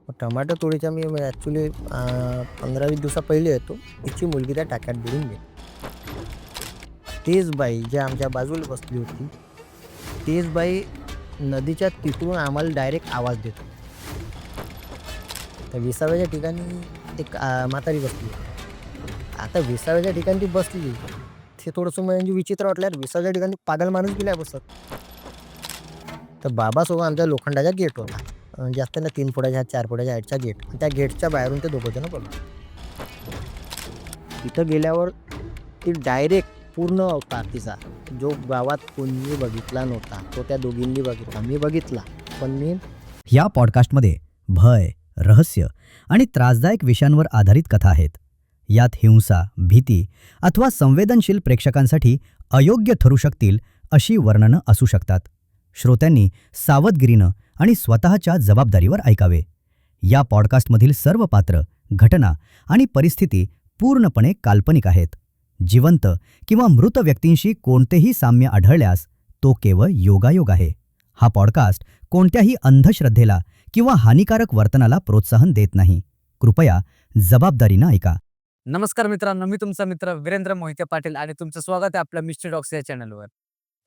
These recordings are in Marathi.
टमाटर तोडीच्या मी ॲक्चुअली 15-20 दिवसा पहिले येतो. तिची मुलगी त्या टाक्यात बुडून गेली. तीच बाई जी आमच्या बाजूला बसली होती, तीच बाई नदीच्या तिथून आम्हाला डायरेक्ट आवाज देत होती. तर विसाव्याच्या ठिकाणी एक म्हातारी बसली होती. आता विसाव्याच्या ठिकाणी ती बसली. ते थोडंसं म्हणजे विचित्र वाटलं, यार विसाव्याच्या ठिकाणी पागल माणूस बी नाही बसत. तर बाबासोबत आमच्या लोखंडाचा गेट होता. जास्त ना 3 फुटाच्या 4 फुटाच्या हाईटचा गेट. त्या गेटच्या बाहेरून ते दोघं जण बघत. तिथं गेल्यावर ती डायरेक्ट पूर्ण अवतार तिचा, जो गावात कोणीही बघितला नव्हता, तो त्या दोघींनी बघितला. मी बघितला, पण मी या पॉडकास्टमध्ये भय, रहस्य आणि त्रासदायक विषयांवर आधारित कथा आहेत. यात हिंसा, भीती अथवा संवेदनशील प्रेक्षकांसाठी अयोग्य ठरू शकतील अशी वर्णनं असू शकतात. श्रोत्यांनी सावधगिरीनं आणि स्वतःच्या जबाबदारीवर ऐकावे. या पॉडकास्टमधील सर्व पात्र, घटना आणि परिस्थिती पूर्णपणे काल्पनिक आहेत. जिवंत किंवा मृत व्यक्तींशी कोणतेही साम्य आढळल्यास तो केवळ योगायोग आहे. हा पॉडकास्ट कोणत्याही अंधश्रद्धेला किंवा हानिकारक वर्तनाला प्रोत्साहन देत नाही. कृपया जबाबदारीनं ऐका. नमस्कार मित्रांनो, मी तुमचा मित्र वीरेंद्र मोहिते पाटील आणि तुमचं स्वागत आहे आपल्या मिस्टर डॉक्स या चॅनलवर.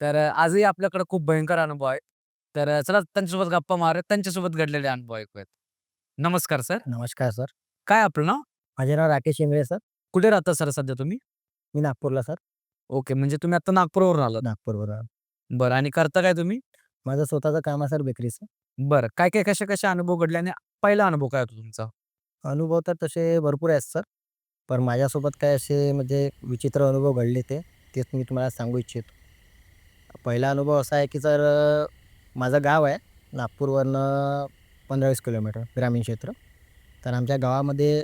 तर आजही आपल्याकडे खूप भयंकर अनुभव आहे. तर चला त्यांच्यासोबत गप्पा मारूयात, त्यांच्यासोबत घडलेले अनुभव ऐकूयात. नमस्कार सर. नमस्कार सर. काय आपलं नाव? माझे नाव राकेश इंगळे सर. कुठे राहता सर सध्या तुम्ही? मी नागपूरला सर. ओके, म्हणजे तुम्ही आता नागपूरवरून आलात. नागपूरवर. बरं, आणि करता काय तुम्ही? माझं स्वतःचं काम आहे सर बेकरीचं. बरं, काय कसे अनुभव घडले आणि पहिला अनुभव काय होता तुमचा? अनुभव तर तसे भरपूर आहेत सर. पण माझ्यासोबत काय असे म्हणजे विचित्र अनुभव घडले तेच मी तुम्हाला सांगू इच्छितो. पहिला अनुभव असा आहे की सर, माझं गाव आहे नागपूरवरनं 15-20 किलोमीटर ग्रामीण क्षेत्र. तर आमच्या गावामध्ये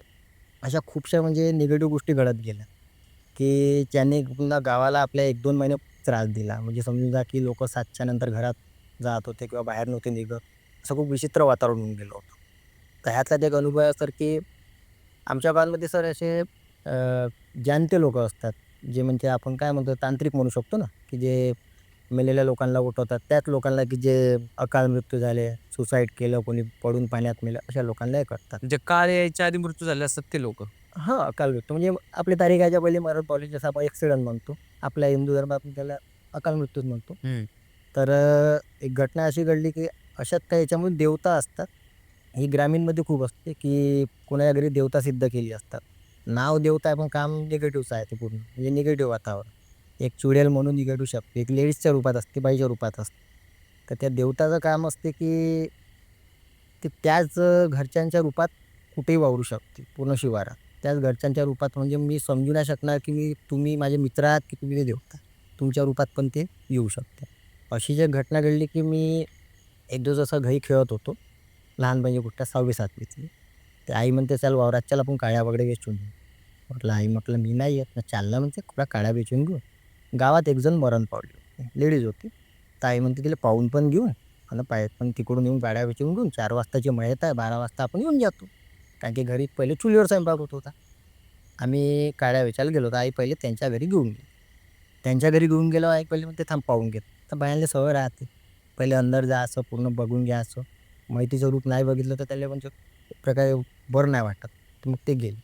अशा खूपशा म्हणजे निगेटिव्ह गोष्टी घडत गेल्या, की ज्यांनी पुन्हा गावाला आपल्या 1-2 महिने त्रास दिला. म्हणजे समजून जा की लोकं 7च्या नंतर घरात जात होते किंवा बाहेर नव्हते निघत. असं खूप विचित्र वातावरण होऊन गेलं होतं. तर ह्यातलाच एक अनुभव आहे सर, की आमच्या गावामध्ये सर असे जाणते लोकं असतात, जे म्हणजे आपण काय म्हणतो तांत्रिक म्हणू शकतो ना, की जे मेलेल्या लोकांना उठवतात. त्याच लोकांना की जे अकाल मृत्यू झाले, सुसाईड केलं, कोणी पडून पाण्यात मेलं, अशा लोकांना हे करतात. म्हणजे काळ यायच्या आधी मृत्यू झाले असतात ते लोक. हां, अकाल मृत्यू म्हणजे आपली तारीखाच्या पहिले मरण पावले, जसं आपण ॲक्सिडेंट म्हणतो. आपल्या हिंदू धर्मात आपण त्याला अकाल मृत्यूच म्हणतो. तर एक घटना अशी घडली, की अशात काही याच्यामध्ये देवता असतात. ही ग्रामीणमध्ये खूप असते, की कोणाच्या घरी देवता सिद्ध केली असतात. नाव देवता आहे, पण काम निगेटिव्हच आहे ते पूर्ण. म्हणजे निगेटिव्ह वातावरण. एक चुडेल म्हणून निगेटिव्ह शक्ती, एक लेडीजच्या रूपात असते, बाईच्या रूपात असते. तर त्या देवताचं काम असते, की ते त्याच घरच्यांच्या रूपात कुठेही वावरू शकते, पूर्ण शिवारात. त्याच घरच्यांच्या रूपात म्हणजे मी समजू नाही शकणार, की तुम्ही माझे मित्र आहात, की तुम्ही ते देवता. तुमच्या रूपात पण ते येऊ शकते. अशी जी घटना घडली, की मी एक दिवस असं घरी खेळत होतो. लहानपणी गोष्ट 6वी-7वीतली. तर आई म्हणते, "चल वावरात चल, आपण काड्या वगैरे वेचून येऊ." म्हटलं, "आई," म्हटलं, "मी नाही येत." "मग चाल ना," म्हणते, "थोड्या काड्या वेचून घेऊ." गावात एकजण मरण पावली होती, लेडीज होती. तर आई म्हणते, "तिला पाहून पण घेऊन आणि पायात पण तिकडून येऊन गाड्या वेचून घेऊन 4 वाजताची मयत आहे, 12 वाजता आपण येऊन जातो." कारण की घरी पहिले चुलीवर स्वयंपाक होत होता. आम्ही काड्या वेचायला गेलो, तर आई पहिले त्यांच्या घरी घेऊन गेली. त्यांच्या घरी घेऊन गेलो, आई पहिले म्हणते, "थांब पाहून घेत." तर बायांना सवय राहते. पहिले अंदर जायचं, पूर्ण बघून घ्यायचं. माहितीचं रूप नाही बघितलं तर त्याला म्हणजे एक प्रकारे बरं नाही वाटत. तर मग ते गेले.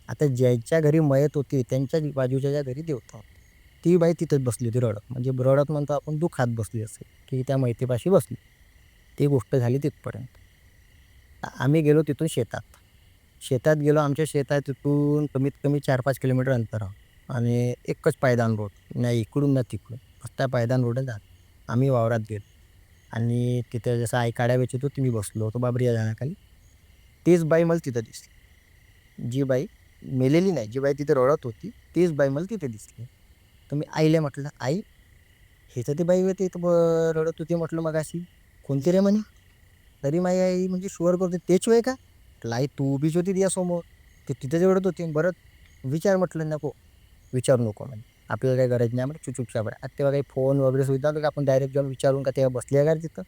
आता ज्याच्या घरी मयत होती, त्यांच्या बाजूच्या ज्या घरी देवता होता, ती बाई तिथेच बसली होती रडत. म्हणजे रडत म्हणतो आपण, दुःखात बसली असेल, की त्या मैतीपाशी बसली. ती गोष्ट झाली तिथपर्यंत. आम्ही गेलो तिथून शेतात. शेतात गेलो. आमच्या शेतात तिथून कमीत कमी 4-5 किलोमीटर अंतरावर आणि एकच पायदान रोड. नाही इकडून ना तिकडून. फक्त पायदान रोडच आहे. आम्ही वावरात गेलो आणि तिथे जसं आई काड्या वेचत होती, मी बसलो होतो बाबरी या झाडाखाली. तीच बाई मला तिथं दिसली. जी बाई मेलेली नाही, जी बाई तिथे रडत होती, तीच बाई मला तिथे दिसली. तर मी आईला म्हटलं, "आई, हे तर ती बाई होती इथं रडत होती," म्हटलं मगाशी. "कोणती रे?" म्हणे. तरी माझी आई म्हणजे शुअर करते, "तेच होय का?" म्हटलं, "आई, तू उभीच होती तिच्यासमोर. ती तिथेच रडत होती." "बरं विचार." म्हटलं, "नको, विचारू नको." म्हणे. "आपल्याला काही गरज नाही." म्हणे, चुपचाप राहा." आता तेव्हा काही फोन वगैरे सुविधा नव्हती, आपण डायरेक्ट जाऊन विचारून का तेव्हा बसली आहे का तिथं.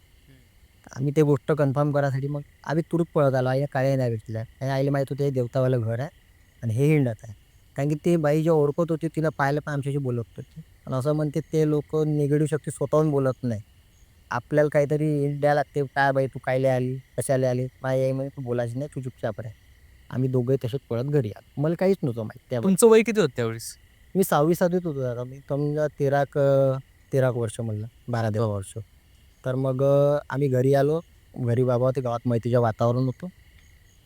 आम्ही ते गोष्ट कन्फर्म करायसाठी मग आम्ही तुरंत पळत आलो. आई काळ्या नाही भेटल्या. आणि आईला माहीत होतं हे देवतावालं घर आहे आणि हे हिंडत आहे. कारण की ते बाई जेव्हा ओळखत होती, तिला पाहिलं पण आमच्याशी बोलत होती. आणि असं म्हणते ते लोकं निगेटिव्ह शक्ती स्वतःहून बोलत नाही. आपल्याला काहीतरी द्यायला लागते, काय बाई तू कायले आली, कशाला आली, माझी आई म्हणे तू बोलायची नाही, तू चुपचाप राह. आम्ही दोघे तसेच पळत घरी आलो. मला काहीच नव्हतं माहिती त्यावेळेस. तुमचं वय किती होतं त्यावेळेस? मी 6वी-7वीत होतो दादा. मी समजा 13 वर्ष म्हणलं, 12-13 वर्ष. तर मग आम्ही घरी आलो. घरी बाबा होते, गावात माहितीचं वातावरण होतं.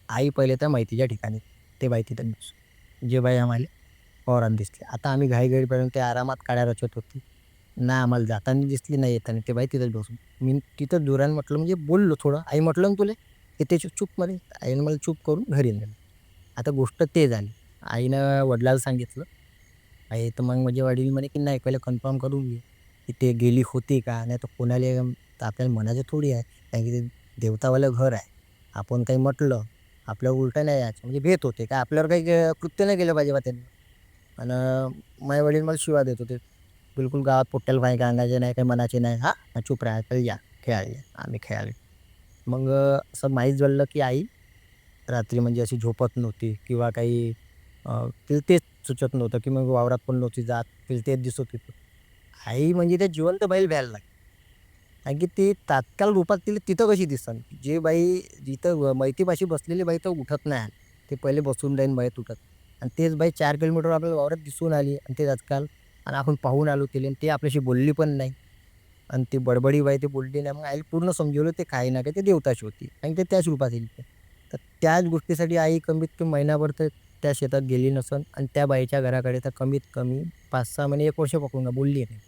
आई पहिले त्या माहितीच्या ठिकाणी, ते बाई तिथं दिसली. जे बाई आम्हाला वावरात दिसली. आता आम्ही घाईघाईपर्यंत ते आरामात काड्या रचत होती. ना आम्हाला जाताना दिसली, नाही येताना. ते बाई तिथंच बसून. मी तिथं जोराने म्हटलं, म्हणजे बोललो थोडं. आई म्हटलं ना तुले, की ते चूप मध्ये. आईने मला चूप करून घरी नेलं. आता गोष्ट ते झाली. आईनं वडिलाला सांगितलं. आई तर मग माझे वडील म्हणे, की नाही पहिले कन्फर्म करून घे, की ते गेली होती का? नाही तर कोणाला तर आपल्याला म्हणायचं थोडी आहे. कारण की ते देवतावालं घर आहे. आपण काही म्हटलं, आपल्याला उलटं नाही यायचं. म्हणजे भेट होते काय, आपल्यावर काही कृत्य नाही केलं पाहिजे बा त्यांनी. आणि माझे वडील मला शिवा देत होते. बिलकुल गावात पोट्याला पाय अंगाचे नाही, काही मनाचे नाही. हां चूप राहायचं, या खेळायला. आम्ही खेळायला. मग असं माहीत झालं, की आई रात्री म्हणजे अशी झोपत नव्हती किंवा काही तिला तेच सुचत नव्हतं, की मग वावरात पण नव्हती जात. तिला तेच दिसत होतं. आई म्हणजे त्या जिवंत बैल व्हायला लागली. कारण की ती तात्काळ रूपात तिला तिथं कशी दिसन? जे बाई जिथं मैतीपाशी बसलेली बाई तर उठत नाही. ते पहिले बसून राहीन बाई उठत. आणि तेच बाई 4 किलोमीटर आपल्याला वावरात दिसून आली आणि ते तात्काळ आणि आपण पाहून आलो तिला आणि ती आपल्याशी बोलली पण नाही. आणि ती बडबडी बाई ती बोलली नाही. मग आईला पूर्ण समजवलं ते काही ना काही ते देवताची होती आणि ते त्याच रूपात येईल ते. तर त्याच गोष्टीसाठी आई कमीत कमी महिनाभर तर त्या शेतात गेली नसन आणि त्या बाईच्या घराकडे तर कमीत कमी 5-6 महिने 1 वर्ष पकडून बोलली नाही.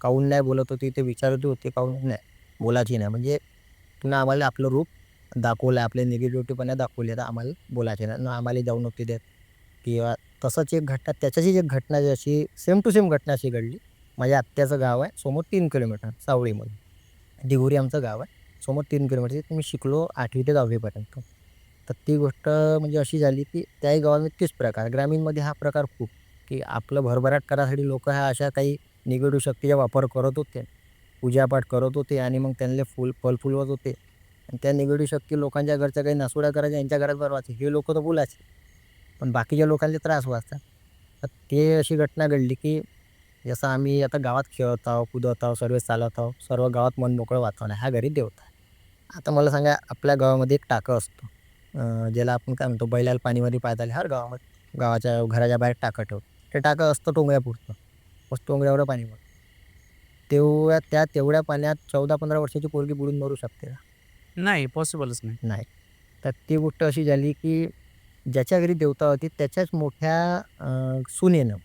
काहून नाही बोलत होती ते विचारत होते, काहून नाही बोलायची नाही. म्हणजे पुन्हा आम्हाला आपलं रूप दाखवलं, आपले निगेटिव्हिटीपणा दाखवले, तर आम्हाला बोलायचे नाही. आम्हाला जाऊ नव्हते देत किंवा तसंच एक घटना, त्याच्याशीच एक घटना अशी सेम टू सेम घटना अशी घडली. माझ्या आत्याचं गाव आहे समोर 3 किलोमीटर सावळीमध्ये. दिघोरी आमचं गाव आहे. समोर 3 किलोमीटर. तिथे मी शिकलो 8वी ते 10वी पर्यंत. तर ती गोष्ट म्हणजे अशी झाली, की त्याही गावामध्ये तीच प्रकार. ग्रामीणमध्ये हा प्रकार खूप, की आपलं भरभराट करायसाठी लोकं ह्या अशा काही निगेटिव्ह शक्तीचा वापर करत होते. पूजापाठ करत होते आणि मग त्यांना फल फुलवत होते. आणि त्या निगेटिव्ह शक्ती लोकांच्या घरच्या काही नासुड्या करायच्या, यांच्या घरात भरवायचे. हे लोकं तर बोलायचे. पण बाकीच्या लोकांना त्रास व्हायचा. तर ते अशी घटना घडली, की जसं आम्ही आता गावात खेळत आहोत, कुदत आहोत, सर्व चालत आहोत, सर्व गावात मनमोकळं वातावरण आहे. हा घरी देवता आहे. आता मला सांगा, आपल्या गावामध्ये एक टाकं असतो. ज्याला आपण काय म्हणतो, बैलाला पाणीमध्ये पाळताना हर गावामध्ये गावाच्या घराच्या बाहेर टाकं ठेवतो. ते टाकं असतं टोंगळ्यापुरतं. बस टोंगळ्यावर पाणी पडतं. तेवढ्या पाण्यात 14-15 वर्षाची पोरगी बुडून मरू शकते का? नाही, पॉसिबलच नाही. नाही. तर ती गोष्ट अशी झाली, की ज्याच्या घरी देवता होती त्याच्याच मोठ्या सुनेनं,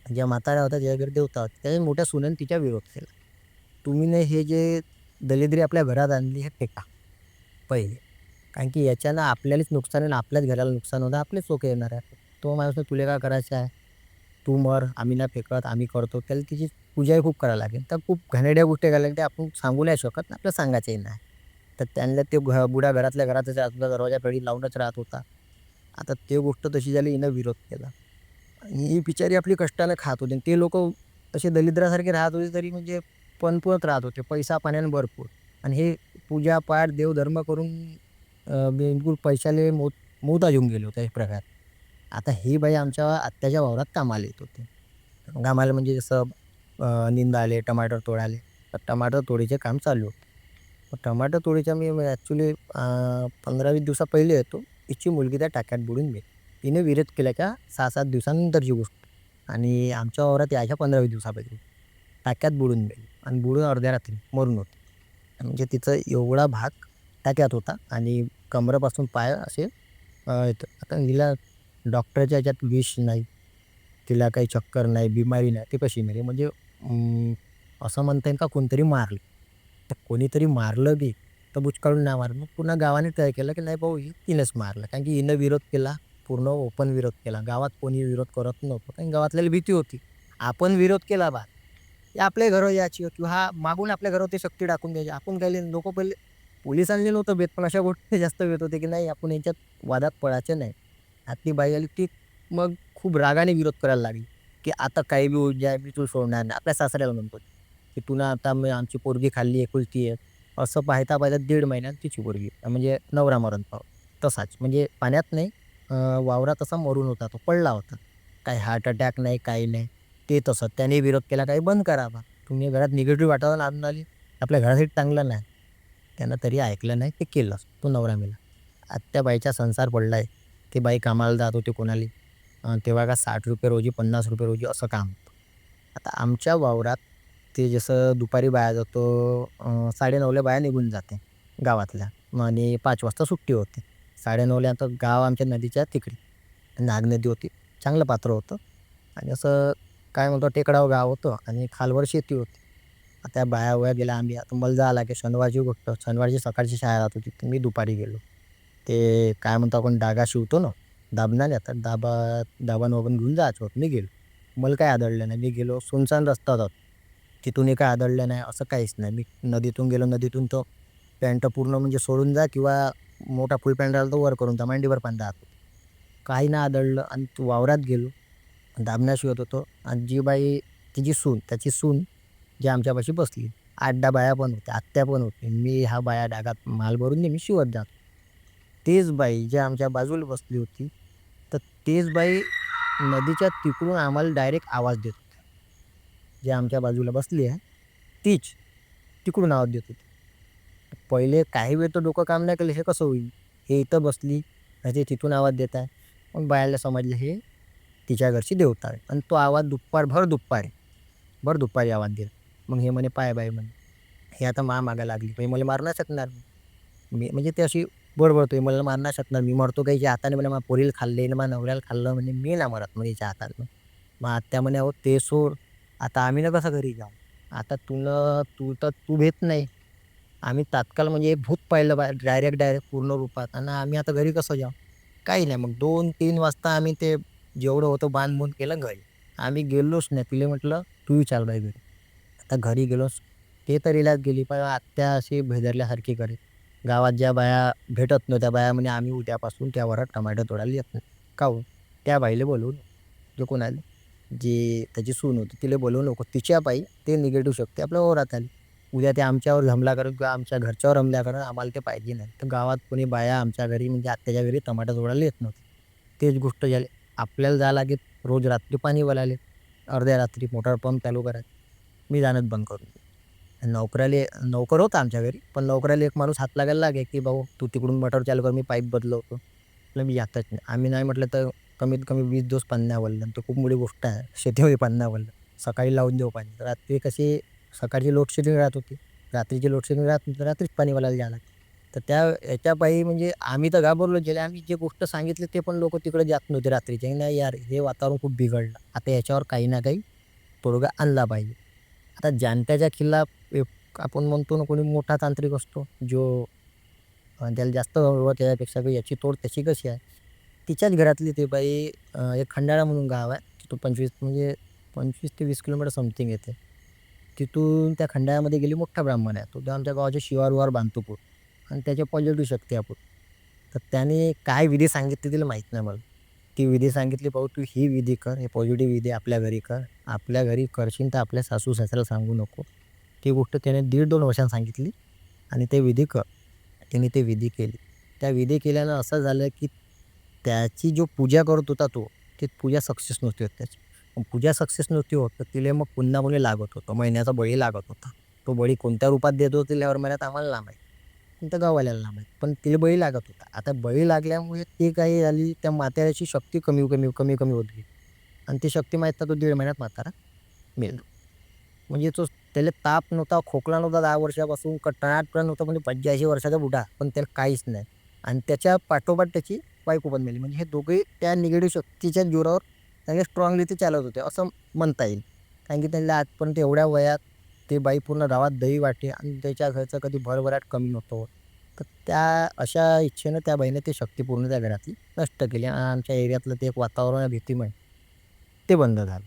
ज्या म्हाताऱ्या होत्या ज्याच्या घरी देवता होती, त्याच्या मोठ्या सुनेनं तिच्या विरोध केला. तुम्ही ना हे जे दलिद्री आपल्या घरात आणली हे फेका पहिले. कारण की याच्यानं आपल्यालाच नुकसान आहे आणि आपल्याच घराला नुकसान होतं, आपलेच लोकं येणार आहेत. तो माणूस तुला काय करायचं आहे? तू मर, आम्ही नाही फेकत, आम्ही करतो. त्याला तिची पूजाही खूप करायला लागेल. तर खूप घाणेरड्या गोष्टी करायला लागल्या, आपण सांगू नाही शकत, आपल्याला सांगायचंही नाही. तर त्यांना ते बुडा घरातल्या घरातच राहत होता, दरवाजाकडे लावूनच राहत होता. आता ते गोष्ट तशी झाली, हिनं विरोध केला. आणि ही बिचारी आपली कष्टानं खात होती. ते लोकं असे दलिद्रासारखे राहत होते, तरी म्हणजे पणपवत राहत होते, पैसा पाण्यानं भरपूर. आणि हे पूजापाठ, देवधर्म करून बिलकुल पैशाले मोहताज होऊन गेले होते एक प्रकारे. आता ही बाई आमच्या आत्याच्या वावरात कामाला येत होती. कामाला म्हणजे जसं निंदाले, टमाटर तोडाले. तर टमाटर तोडीचे काम चालू होतं. मग टमाटर तोडीच्या मी ॲक्च्युली 15-20 दिवसा पहिले येतो. हिची मुलगी त्या टाक्यात बुडून गेली. तिने विरोध केल्याच्या 6-7 दिवसानंतरची गोष्ट. आणि आमच्या वावरात यायच्या 15-20 दिवसापैकी टाक्यात बुडून गेली आणि बुडून अर्ध्या रात्री मरून होती. म्हणजे तिचा एवढा भाग टाक्यात होता आणि कमरेपासून पाय असे आता हिला डॉक्टरच्या ह्याच्यात विष नाही, तिला काही चक्कर नाही, बिमारी नाही, ती कशी मेली? म्हणजे असं म्हणता येईल का कोणतरी मारलं. तर कोणीतरी मारलं बी तर बुचकाळून नाही मारलं. मग पुन्हा गावाने तय केलं, की नाही भाऊ हिनंच मारलं. कारण की हिनं विरोध केला, पूर्ण ओपन विरोध केला. गावात कोणी विरोध करत नव्हतं. कारण गावातल्याला भीती होती. आपण विरोध केला बा, हे आपल्या घरावर यायची किंवा हा मागून आपल्या घरावर ते शक्ती टाकून द्यायची. आपण काय लोकं पहिले पोलिसांनी नव्हतं भेट, पण अशा गोष्टी जास्त भेट होते, की नाही आपण याच्यात वादात पडायचं नाही. आतली बाई आली ती मग खूप रागाने विरोध करायला लागली, की आता काही बी होऊ द्या, मी तुला सोडणार नाही. आपल्या सासऱ्याला म्हणतो, की "तुला आता मी आमची पोरगी खाल्ली एकुलती एक." असं पाहता पाहता 1.5 महिन्यात तिची पोरगी म्हणजे नवरा मरण पावला. तसाच म्हणजे पाण्यात नाही, वावरात असा मरून होता, तो पडला होता. काही हार्ट अटॅक नाही, काही नाही. ते तसं त्याने विरोध केला, काही बंद करा बा. तुम्ही घरात निगेटिव्ह वातावरण आणून आली. आपल्या घरासाठी चांगलं नाही, त्यानं तरी ऐकलं नाही, ते केलं. तो नवरा मेला. आता त्या बाईचा संसार पडला आहे. ती बाई कामाला जात होती कोणाली, तेव्हा का ₹60 रोजी, ₹50 रोजी असं काम होतं. आता आमच्या वावरात ते जसं दुपारी बाया जातो, 9:30ला बाया निघून जाते गावातल्या. आणि 5 वाजता सुट्टी होते. 9:30ला आता गाव आमच्या नदीच्या तिकडे नाग नदी होती. चांगलं पात्र होतं आणि असं काय म्हणतो टेकडाव गाव होतं आणि खालवर शेती होती. आता त्या बाया वया गेल्या. आम्ही आता मला जावं लागे. शनिवारची गोष्ट, शनिवारची सकाळची शाळा राहत होती, तर मी दुपारी गेलो. ते काय म्हणतो आपण डागा शिवतो ना, दाबणाने, आता दाबान वगैरे घेऊन जायचं होतं. मी गेलो. मला काय आदळलं नाही. मी गेलो, सुनसान रस्ता होता. तिथूनही काय आदळलं नाही, असं काहीच नाही. मी नदीतून गेलो. नदीतून तो पॅन्ट पूर्ण म्हणजे सोडून जा किंवा मोठा फुल पॅन्ट राहिला तो वर करून जा, मांडीवर पाणी राहत होतं. काही नाही आदळलं आणि वावरात गेलो. दाबणा शिवत होतो आणि जी बाई, तिची सून, त्याची सून जी आमच्यापाशी बसली. 8-10 बाया पण होत्या, आत्या पण होती. मी ह्या बाया डागात माल भरून नेहमी शिवत जातो. तेच बाई जी आमच्या बाजूला बसली होती, तर तेच बाई नदीच्या तिकडून आम्हाला डायरेक्ट आवाज देत होती. जी आमच्या बाजूला बसली आहे, तीच तिकडून आवाज देत होती. पहिले काही वेळ तर डोकं काम नाही केलं, हे कसं होईल? हे इथं बसली आणि ते तिथून आवाज देत आहे. मग बायाला समजलं हे तिच्या घरची देवता आहे आणि तो आवाज भर दुपारी आवाज दिला. मग हे म्हणे, "पाय बाई," म्हणे, "हे आता मागा लागली. म्हणजे मला मारू नाही शकणार." मी म्हणजे ते अशी बडबडतोय, "मला मारू नाही शकणार. मी मरतो का हिच्या हाताने? म्हणे माझ्या पोरीला खाल्ले, माझ्या नवऱ्याला खाल्लं. म्हणे मी नाही मरत म्हणे हिच्या हातानं." मग आत्या म्हणे, "अहो ते सोड. आता आम्ही ना कसं घरी जाऊ? आता तू भेट नाही. आम्ही तात्काळ म्हणजे भूत पाहिलं डायरेक्ट पूर्ण रूपात आणि आम्ही आता घरी कसं जाऊ?" काही नाही. मग 2-3 वाजता आम्ही ते जेवढं होतं बांध-बूंद केलं घरी. आम्ही गेलोच नाही. तिला म्हटलं, "तूही चाल बाई घरी." आता घरी गेलोच. ते तर इलाज गेली, पण आत्या अशी भेदरल्यासारखी करे. गावात ज्या बाया भेटत नव्हत्या बाया म्हणे, "आम्ही उद्यापासून त्या वावरात टमाटर तोडायला येत नाही." काहून? त्या बाईला बोलवून, जो कोण आली, जी त्याची सून होती, तिला बोलवू नको. तिच्या पायी ते निगेटिव्ह शक्ती आपल्या वावरात आली. उद्या ते आमच्यावर हमला करेल किंवा आमच्या घरच्यावर हमला करेल, आम्हाला ते पाहिजे नाही. तर गावात कोणी बाया आमच्या घरी म्हणजे आत्याच्या घरी टमाटर तोडायला येत नव्हती. तेच गोष्ट झाली. आपल्याला जावं लागेल रोज रात्री पाणी वालाले, अर्ध्या रात्री मोटार पंप चालू करायचा. मी जाणंच बंद करून दिलं. नोकर होता आमच्या घरी, पण नोकराला एक माणूस हात लागायला लागे, की "भाऊ तू तिकडून मोटार चालू कर, मी पाईप बदलवतो." म्हटलं मी जातच नाही. आम्ही नाही म्हटलं तर कमीत कमी 20 दिवस पाणी नाही वळलं. ते खूप मोठी गोष्ट आहे. शेतीमध्ये पाणी नाही वळलं. सकाळी लावून देऊ पाणी. रात्री कशी सकाळची लोडशेडिंग राहत होती. रात्रीची लोडशेडिंग राहत नव्हती, रात्रीच पाणी वालायला जायला लागलं. तर त्या याच्या पायी म्हणजे आम्ही तर घाबरलो गेले. आम्ही जे गोष्ट सांगितली ते पण लोकं तिकडे जात नव्हते रात्रीचे. "नाही यार, हे वातावरण खूप बिघडलं. आता याच्यावर काही ना काही तोडगा आणला पाहिजे." आता जाणत्याच्या खिलाफ एक आपण म्हणतो ना, कोणी मोठा तांत्रिक असतो, जो त्याला जास्त व त्याच्यापेक्षा काही याची तोड त्याची कशी आहे. तिच्याच घरातली ती बाई, एक खंडाळा म्हणून गाव आहे. तिथून 25 ते 20 किलोमीटर समथिंग येते. तिथून त्या खंडाळ्यामध्ये गेली. मोठा ब्राह्मण आहे तो. तो आमच्या गावाच्या शिवार बांधतो पूर आणि त्याच्या पॉझिटिव्ह शक्ती आहे पूर. तर त्याने काय विधी सांगितली तिला माहीत नाही मला. ती विधी सांगितली, "भाऊ तू ही विधी कर, हे पॉझिटिव्ह विधी आपल्या घरी कर. आपल्या घरी करशील तर आपल्या सासू-सासऱ्याला सांगू नको." ती गोष्ट त्याने 1.5-2 वर्षांनी सांगितली आणि ते विधी कर. त्याने ते विधी केली. त्या विधी केल्यानं असं झालं, की त्याची जो पूजा करत होता तो, ती पूजा सक्सेस नव्हती होत त्याची. मग पूजा सक्सेस नव्हती होत, तर तिला मग पुन्हा कोणी लागत होतं. महिन्याचा बळी लागत होता. तो बळी कोणत्या रूपात देत होते तिला महिन्यात आम्हाला नाही माहीत. कोणत्या गाववाल्याला नाही माहीत. पण तिला बळी लागत होता. आता बळी लागल्यामुळे ती काही झाली, त्या म्हाताऱ्याची शक्ती कमी होत गेली आणि ती शक्ती माहीत तो 1.5 महिन्यात म्हातारा मेला. म्हणजे तो त्याला ताप नव्हता, खोकला नव्हता 10 वर्षापासून, टणाटण नव्हतं, म्हणजे 85 वर्षाचा बुढा, पण त्याला काहीच नाही. आणि त्याच्या पाठोपाठ त्याची बायको पण मेली. म्हणजे हे दोघेही त्या निगेटिव्ह शक्तीच्या जोरावर चांगले स्ट्रॉंगली ते चालत होते, असं म्हणता येईल. कारण की त्यांना आजपर्यंत एवढ्या वयात ते बाई पूर्ण गावात दही वाटे आणि त्याच्या घरचं कधी भरभराट कमी नव्हतं होत. तर त्या अशा इच्छेनं त्या बाईने ती शक्ती पूर्ण त्या घरातली नष्ट केली आणि आमच्या एरियातलं ते एक वातावरण भीतीमय ते बंद झालं.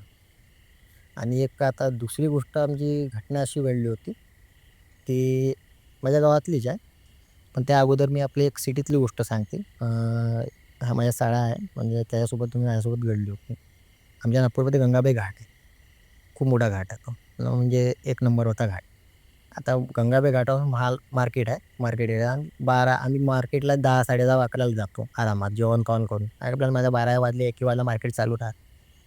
आणि एक आता दुसरी गोष्ट आमची घटना अशी घडली होती, ती माझ्या गावातलीच आहे. पण त्या अगोदर मी आपली एक सिटीतली गोष्ट सांगते. हा माझ्या शाळा आहे, म्हणजे त्याच्यासोबत माझ्यासोबत घडली होती. आमच्या नागपूरमध्ये गंगाबाई घाट आहे. खूप मोठा घाट आहे तो. म्हणजे एक नंबरवरचा घाट. आता गंगाबाई घाटावर मार्केट आहे. Market area. आम्ही मार्केटला 10, 10:30, 11ला जातो आरामात जेवण-खावण करून. आपल्याला माझ्या 12 वाजले, 1 वाजता मार्केट चालू राहतं.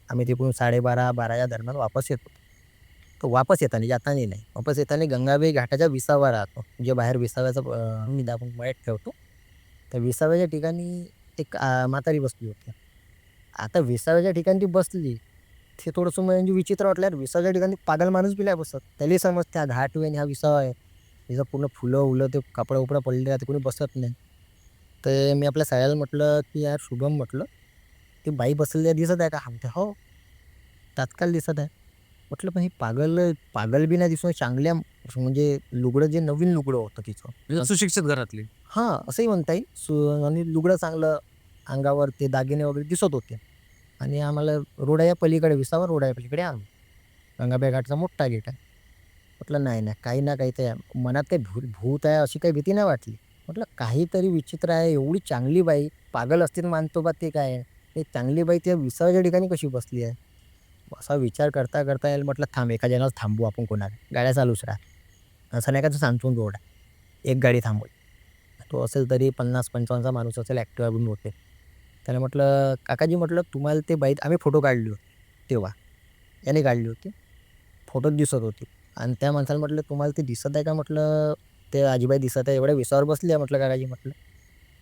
आम्ही तिकडून 12:30, 12च्या दरम्यान वापस येतो. तो वापस येताना जाताना नाही, वापस येताना गंगाबाई घाटाच्या विसावा राहतो, जे बाहेर विसाव्याचा मी आपण मयत ठेवतो. त्या विसाव्याच्या ठिकाणी एक म्हातारी बसली होती. आता विसाव्याच्या ठिकाणी ती बसली, ते थोडंसं म्हणजे विचित्र वाटलं, यार विसाव्याच्या ठिकाणी पागल माणूस बी नाही बसत. त्याला समजते हा घाट आहे आणि हा विसावा आहे, तिचं पूर्ण फुलं उलं ते कपडा उपडा पडले राहते, कोणी बसत नाही. तर मी आपल्या सायाला म्हटलं की यार शुभम, म्हटलं ती बाई बसलेली दिसत आहे का? हा म्हणते हो, तात्काळ दिसत आहे. म्हटलं पण ही पागल पागल बी नाही दिसून, चांगल्या म्हणजे लुगडं, जे नवीन लुगडं होतं तिचं, म्हणजे सुशिक्षित घरातली. हां, असंही म्हणता येईल. आणि लुगडं चांगलं, अंगावर ते दागिने वगैरे दिसत होते. आणि आम्हाला रोडाच्या पलीकडे, विसावा रोडाच्या पलीकडे आणलं. गंगाबाई घाटचा मोठा गेट आहे. म्हटलं नाही नाही, काही ना काही ते मनात काही भूत आहे अशी काही भीती नाही वाटली. म्हटलं काहीतरी विचित्र आहे, एवढी चांगली बाई, पागल असतील मानतो बा, ते काय आहे, ते चांगली बाई त्या विसाव्याच्या ठिकाणी कशी बसली आहे. असा विचार करता करता यायला म्हटलं थांब, एका जणाला थांबू आपण, कोणाला गाड्या चालूच राहा, असं नाही का, तो सांचून रोड आहे, एक गाडी थांबवली. तो असेल तरी 50-55चा माणूस असेल, ॲक्टिवा घेऊन होते. त्याला म्हटलं काकाजी, म्हटलं तुम्हाला ते बाई, आम्ही फोटो काढले होते तेव्हा, याने काढली होती, फोटोत दिसत होती. आणि त्या माणसाला म्हटलं तुम्हाला ते दिसत आहे का? म्हटलं ते आजीबाई दिसत आहे, एवढ्या विसावर बसली आहे. म्हटलं काकाजी, म्हटलं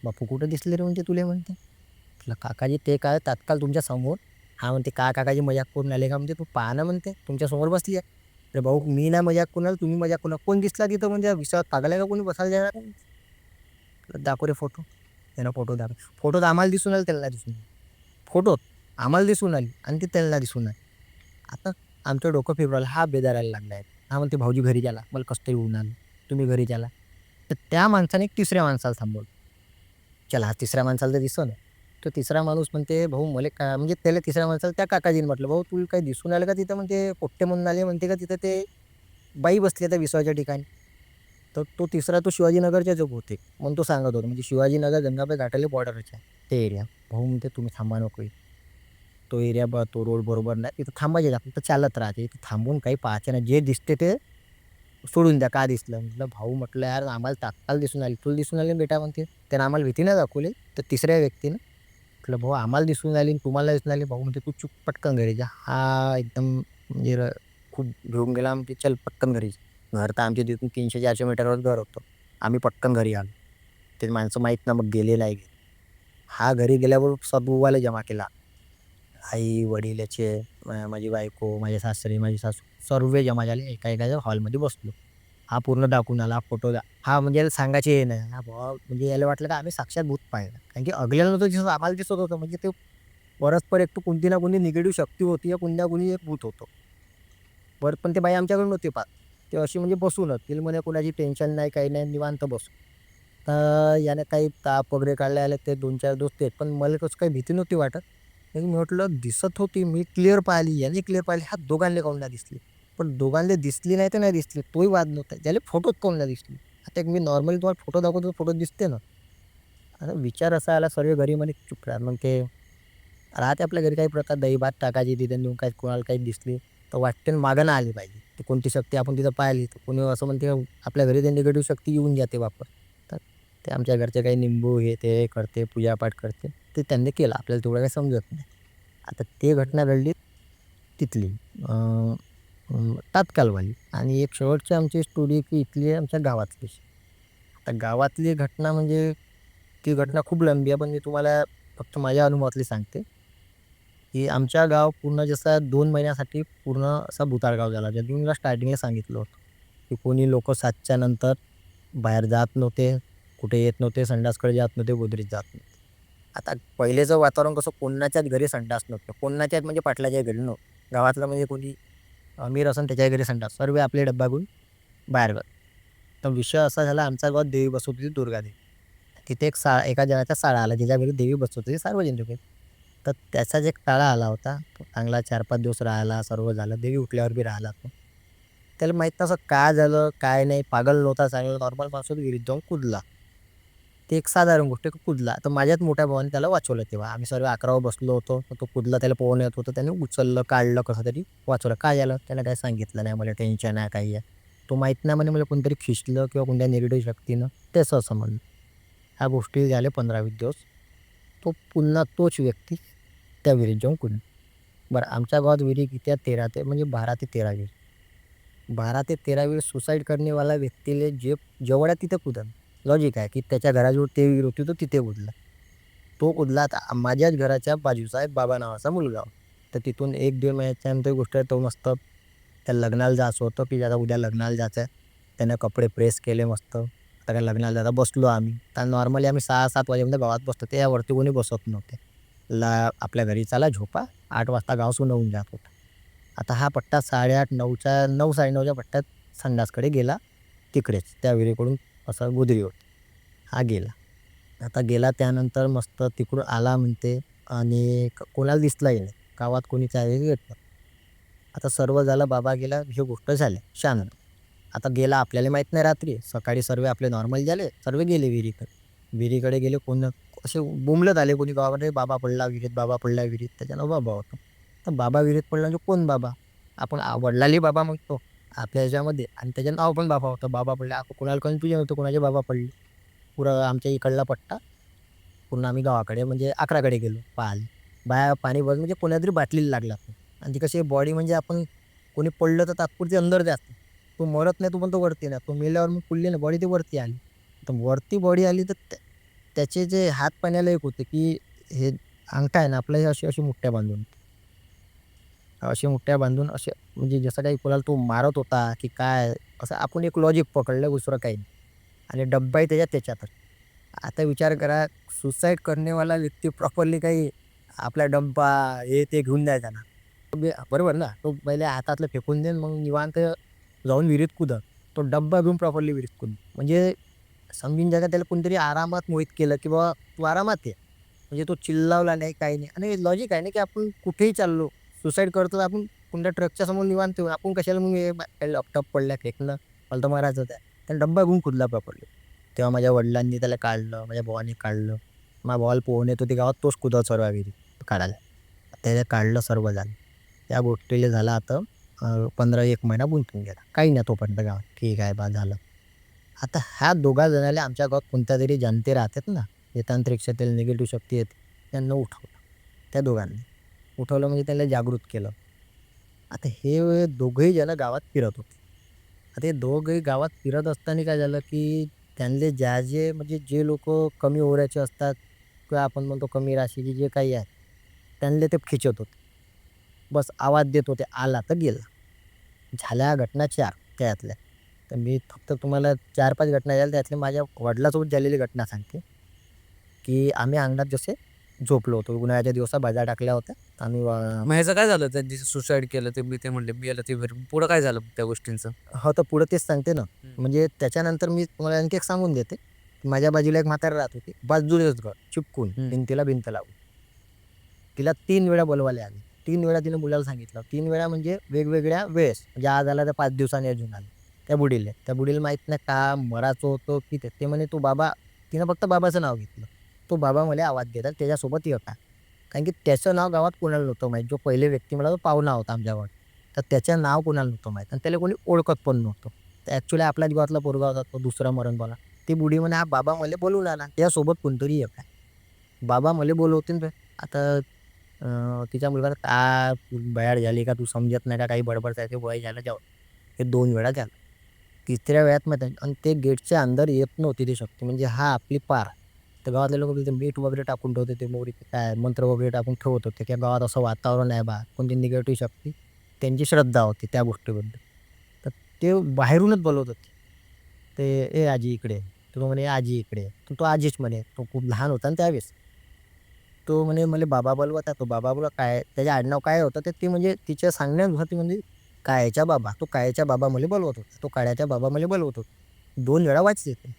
बापू कुठं दिसले रे म्हणते तुले, म्हणते. म्हटलं काकाजी ते काय तात्काळ तुमच्या समोर. हा म्हणते का काकाजी मजाक करून आले का? म्हणते तू पहा ना, म्हणते तुमच्या समोर बसली आहे. अरे भाऊ, मी ना मजाक कोणाला, तुम्ही मजाक कोणाला, कोण दिसला तिथं म्हणजे विसावर, पागल आहे का कोणी बसायला जाणार? दाखव रे फोटो. त्यानं फोटो दाखव, फोटोत आम्हाला दिसून आलं, त्यांना दिसून आलं. फोटोत आम्हाला दिसून आली आणि ती त्यांना दिसून आली. आता आमचं डोकं फिरवायला हा बेदारायला लागला आहे. हा म्हणते भाऊजी घरी गेला, मला कसं तरी होऊन आलं, तुम्ही घरी गेला. तर त्या माणसाने एक तिसऱ्या माणसाला थांबवलं. चला, हा तिसऱ्या माणसाला तर दिसलं नाही. तो तिसरा माणूस म्हणते भाऊ मला का, म्हणजे त्याला तिसऱ्या माणसाला त्या काकाजीने म्हटलं भाऊ तुला काही दिसून आलं का तिथं? म्हणते पोट्टे म्हणून आले, म्हणते का तिथं ते बाई बसली त्या विसाव्याच्या ठिकाणी. तर तो तिसरा, तो शिवाजीनगरच्या जो बहुतेक म्हणून तो सांगत होता, म्हणजे शिवाजीनगर गंगाबाई घाटाले बॉर्डरच्या ते एरिया. भाऊ म्हणते तुम्ही थांबा नको, तो एरिया तो रोड बरोबर नाही, तिथं थांबायचे, आपण तर चालत राहते, इथं थांबून काही पाहायचे नाही, जे दिसते ते सोडून द्या. का दिसलं? म्हटलं भाऊ, म्हटलं यार आम्हाला तात्काळ दिसून आली, तुला दिसून आली बेटा, म्हणते त्यानं आम्हाला भीती नाही दाखवली. तर तिसऱ्या व्यक्तीनं म्हटलं भाऊ आम्हाला दिसून आली, तुम्हाला दिसून आली. भाऊ म्हणते तू चुप, पटकन घरी जा. हा एकदम म्हणजे खूप घेऊन गेला. म्हणते चल पटकन घरी जा. घर तर आमच्या तिथून 300-400 मीटरवर घर होतं. आम्ही पटकन घरी आलो. ते माणसं माहीत ना, मग गेले नाही. हा घरी गेल्यावर सबूवाला जमा केला, आई वडील याचे, माझी बायको, माझे सासरे, माझी सासू, सर्व जमा झाले. एका एकाच्या हॉलमध्ये बसलो. हा पूर्ण दाखवून आला, फोटो हा म्हणजे याला सांगायचे हे नाही. हा भावा, म्हणजे याला वाटलं का आम्ही साक्षात भूत पाहिलं, कारण की अगल्याला नव्हतं दिसत, आम्हाला दिसत होतं. म्हणजे ते परस्पर एक तर कोणती ना कोणती निगेटिव्ह शक्ती होती, या कोणी ना कोणी एक भूत होतं. बरं, पण ते बाई आमच्याकडे नव्हते पाहत, ते अशी म्हणजे बसूनच तिला म्हणे कोणाची टेन्शन नाही, काही नाही, निवांत बसू. तर याने काही ताप वगैरे काढले आले, ते 2-4 दोस्त आहेत, पण मला कसं काही भीती नव्हती वाटत. मी म्हटलं दिसत होती, मी क्लिअर पाहिली, याने क्लिअर पाहिली, हा दोघांना काऊन नाही दिसली. पण दोघांना दिसली नाही तर नाही दिसली, तोही वाद नव्हता, ज्याला फोटोत काऊन नाही दिसली. आता एक मी नॉर्मली तुम्हाला फोटो दाखवतो, फोटो दिसते ना. आता विचार असा आला, सर्व घरी म्हणे चुप राहा. मग ते राहते आपल्या घरी काही प्रकार, दही भात टाकायची तिथे नेऊन, काही कोणाला काही दिसली तर वाटते मागं ना आली पाहिजे. ती कोणती शक्ती आपण तिथं पाहिली तर कोणी असं म्हणते आपल्या घरी ते निगेटिव्ह शक्ती येऊन जाते वापर. तर ते आमच्या घरचे काही निंबू हे ते करते, पूजापाठ करते, ते त्यांनी केलं, आपल्याला तेवढं काही समजत नाही. आता ते घटना घडली तिथली तात्काळवाली. आणि एक शेवटची आमची स्टोरी की इथली आमच्या गावातली. आता गावातली घटना म्हणजे ती घटना खूप लांबी आहे, पण मी तुम्हाला फक्त माझ्या अनुभवातली सांगते. की आमच्या गाव पूर्ण जसा 2 महिन्यासाठी पूर्ण असा भुताळ गाव झाला. जे मी स्टार्टिंगला सांगितलं होतं, की कोणी लोकं 7च्या नंतर बाहेर जात नव्हते, कुठे येत नव्हते, संडासकडे जात नव्हते, गोदरीत जात नव्हते. आता पहिलेचं वातावरण कसं, कोणाच्याच घरी संडास नव्हतं, कोणाच्याच म्हणजे पाटलाच्या घरी नव्हतं. गावातलं म्हणजे कोणी अमीर असेल त्याच्या घरी संडास, सर्व आपले डब्बा घेऊन बाहेर जात. तर विषय असा झाला, आमच्या गावात देवी बसवत होती, दुर्गादेवी. तिथे एका जणाचा साळा आला, ज्याच्या घरी देवी बसवत होती, सार्वजनिक होती. तर त्याचाच एक टाळा आला होता, तो चांगला 4-5 दिवस राहिला, सर्व झालं, देवी उठल्यावर बी राहिला तो. त्याला माहीत नसं काय झालं काय नाही, पागल नव्हता, चांगला नॉर्मल माणूस होता, विहिरीत जाऊन कुदला. ते एक साधारण गोष्ट आहे, कुदला. तर माझ्याच मोठ्या भावाने त्याला वाचवलं. तेव्हा आम्ही सर्व 11वर बसलो होतो, तर तो कुदला, त्याला पोहणं येत होतं, त्याने उचललं, काढलं, कसं तरी वाचवलं. काय झालं त्याला काही सांगितलं नाही, मला टेन्शन आहे काही आहे. तो माहीत नाही म्हणे मला कोणतरी खिचलं किंवा कोणत्या निगेटिव्ह शक्तीनं, त्याचं असं म्हणलं. ह्या गोष्टी झाल्या 15-20 दिवस. तो पुन्हा तोच व्यक्ती त्या विहिरीत जाऊन कुदला. बरं, आमच्या गावात विहिरी किती आहेत? 13 ते म्हणजे 12 ते 13 विहिरी. 12 ते 13 वेळेस सुसाईड करनेवाला व्यक्तीला जे जेवढ्या तिथे कुदन. लॉजिक आहे की त्याच्या घराजवळ ते विहीर होती तो तिथे कुदला. तो कुदला आता माझ्याच घराच्या बाजूचा एक बाबा नावाचा मुलगा होता. तर तिथून 1-1.5 महिन्याच्यानंतर गोष्ट आहे, तो मस्त त्या लग्नाला जायचं होतं की आता उद्या लग्नाला जायचं आहे. त्यानं कपडे प्रेस केले मस्त. आता काय लग्नाला जाता बसलो आम्ही. तर नॉर्मली आम्ही 6-7 वाजेपर्यंत गावात बसतो. त्यावरती कोणी बसत नव्हते. आपल्या घरी चला झोपा. 8 वाजता गाव सुन्न होऊन जात होतं. आता हा पट्टा 8:30-9च्या 9-9:30च्या पट्ट्यात संडासकडे गेला तिकडेच त्या विहिरीकडून असं गुजरीवर. हा गेला. आता गेला त्यानंतर मस्त तिकडून आला म्हणते आणि कोणाला दिसलाही नाही. गावात कोणी त्यावेळी येत नव्हतं. आता सर्व झालं, बाबा गेला, ही गोष्ट झाली शांत. आता गेला आपल्याला माहीत नाही रात्री. सकाळी सर्व आपले नॉर्मल झाले. सर्व गेले विहिरीकडे. विहिरीकडे गेले, कोण असे बोंबलत आले कोणी गावामध्ये, बाबा पडला विहिरीत, बाबा पडला विहिरीत. त्याच्यानं बाबा होता. तर बाबा विहिरीत पडला म्हणजे कोण बाबा? आपण वडिलांनी बाबा म्हणतो आपल्या ह्याच्यामध्ये, आणि त्याचं नाव पण बाबा होतं. बाबा पडले. आपण कोणाला कन्फ्युजन होतं कोणाचे बाबा पडले. पुरा आमच्या इकडला पट्टा पूर्ण आम्ही गावाकडे म्हणजे अकराकडे गेलो पाहायला. बाया पाणी भरत म्हणजे कोणातरी बाटलीला लागला तो. आणि ती कशी बॉडी म्हणजे आपण कोणी पडलं तर तात्पुरती अंदर जाते. तो मरत नाही, तो पण तो वरती नाही. तो मेल्यावर मग पुरली ना बॉडी, ती वरती आली. तर वरती बॉडी आली तर त्याचे जे हात पाण्याला एक होते की हे अंगठा आहे ना आपलं, हे अशी अशी मुठ्या बांधून, अशी मुठ्या बांधून असे म्हणजे जसं काही कोणाला तो मारत होता की काय, असं आपण एक लॉजिक पकडलं, दुसरं काही नाही. आणि डब्बाही त्याच्यातच. आता विचार करा, सुसाईड करनेवाला व्यक्ती प्रॉपरली काही आपला डब्बा हे ते घेऊन द्यायचा ना. बरोबर ना? तो पहिले हातातलं फेकून देईन, मग निवांत जाऊन विहिरीत कुदत. तो डब्बा घेऊन प्रॉपरली विहिरीत कुदत. म्हणजे समजून जा, त्याला कोणतरी आरामात मोहित केलं की बाबा तू आरामात ये. म्हणजे तो चिल्लावला नाही, काही नाही. आणि लॉजिक आहे ना की आपण कुठेही चाललो, सुसाईड करतो तर आपण कोणत्या ट्रकच्या समोर निवांत येऊ. आपण कशाला मग हे लॅपटॉप पडल्या फेकणं, मला तर मारायचं त्या. त्याला डब्बा घेऊन कुदला प्रॉपरली. तेव्हा माझ्या वडिलांनी त्याला काढलं, माझ्या भावाने काढलं. माझ्या भावाला पोहणे येत होती गावात, तोच कुदत सर्व विहिरीत काढायला. त्याला काढलं, सर्व झालं. त्या गोष्टीला झाला आता 15-1 महिना गुंतून गेला. काही नाही तोपर्यंत गावात. ठीक आहे बा झालं. आता ह्या दोघा जणाला आमच्या गावात कोणत्यातरी जनते राहतात ना, जे तांत्रिक शक्ती, निगेटिव्ह शक्ती येते, त्यांना उठवलं. त्या दोघांनी उठवलं म्हणजे त्याला जागृत केलं. आता हे दोघंही जण गावात फिरत होते. आता हे दोघंही गावात फिरत असताना काय झालं की त्यांले जे म्हणजे जे लोक कमी ओऱ्याचे असतात किंवा आपण म्हणतो कमी राशीचे जे काही आहे, त्यांना ते खिचत होते. बस आवाज देत होते, आला तर गेला. झाल्या घटना 4 त्यातल्या. तर मी फक्त तुम्हाला 4-5 घटना झाल्या, त्यातल्या माझ्या वडिलांसोबत झालेली घटना सांगते. की आम्ही अंगणात जसे झोपलो होतो. उन्हाळ्याच्या दिवसात बाजा टाकल्या होत्या. आम्ही मग ह्याचं काय झालं? त्यांनी सुसाईड केलं ते म्हणले मेलं ते पुढं काय झालं त्या गोष्टींचं? हो, तर पुढं तेच सांगते ना. हं. म्हणजे त्याच्यानंतर मी तुम्हाला आणखी एक सांगून देते. माझ्या बाजूला एक म्हातारी राहत होती. बाजूलाच घर, चिपकून भिंतीला भिंत लावून. तिला 3 वेळा बोलवायला आले. 3 वेळा तिने मुलाला सांगितलं. 3 वेळा म्हणजे वेगवेगळ्या वेळेस. म्हणजे आज आला तर 5 दिवसांनी अजून आला. त्या बुढीला. त्या बुढीला माहीत नाही का मरायचं होतं की ते म्हणे तू बाबा, तिनं फक्त बाबाचं नाव घेतलं. तो बाबा मला आवाज देतात त्याच्यासोबत ये का. कारण की त्याचं नाव गावात कोणाला नव्हतं माहीत. जो पहिले व्यक्ती मला तो पाहुणा होता आमच्या गावात. तर त्याचं नाव कोणाला नव्हतं माहीत आणि त्याला कोणी ओळखत पण नव्हतं. तर ॲक्च्युअली आपल्याच गावातला पोरगा होता तो दुसरा मरण पावला. ती बुढी म्हणे हा बाबा मला बोलवून आला. त्यासोबत कोणतरी ये काय. बाबा मला बोलवतील. आता तिच्या मुलगाला का तू बयाड झाली का, तू समजत नाही का, काही बडबड आहे, ते वय झालं जाऊ. हे 2 वेळा झालं. तिसऱ्या वेळात माहीत आहे आणि ते गेटच्या अंदर येत नव्हती ती शक्ती. म्हणजे हा आपली पार. तर गावातले लोक तिथे मीठ वगैरे टाकून ठेवते, ते मोहरी काय मंत्र वगैरे टाकून ठेवत होते. त्या गावात असं वातावरण आहे बा, कोणती निगेटिव्ह शक्ती, त्यांची श्रद्धा होती त्या गोष्टीबद्दल. तर ते बाहेरूनच बोलवत होते. ते ए आजी इकडे ये. तो म्हणे आजी इकडे ये. तर तो आजीच म्हणे. तो खूप लहान होता ना त्यावेळेस. तो म्हणे मला बाबा बोलवत आहे. तो बाबा बोलला काय, त्याचे आडनाव काय होतं ते म्हणजे तिच्या सांगण्यानुसार म्हणजे काळ्याच्या बाबा. तो काळ्याच्या बाबा मला बोलवत होता. तो काळ्याच्या बाबा मला बोलवत होता. 2 वेळा वाचले ते.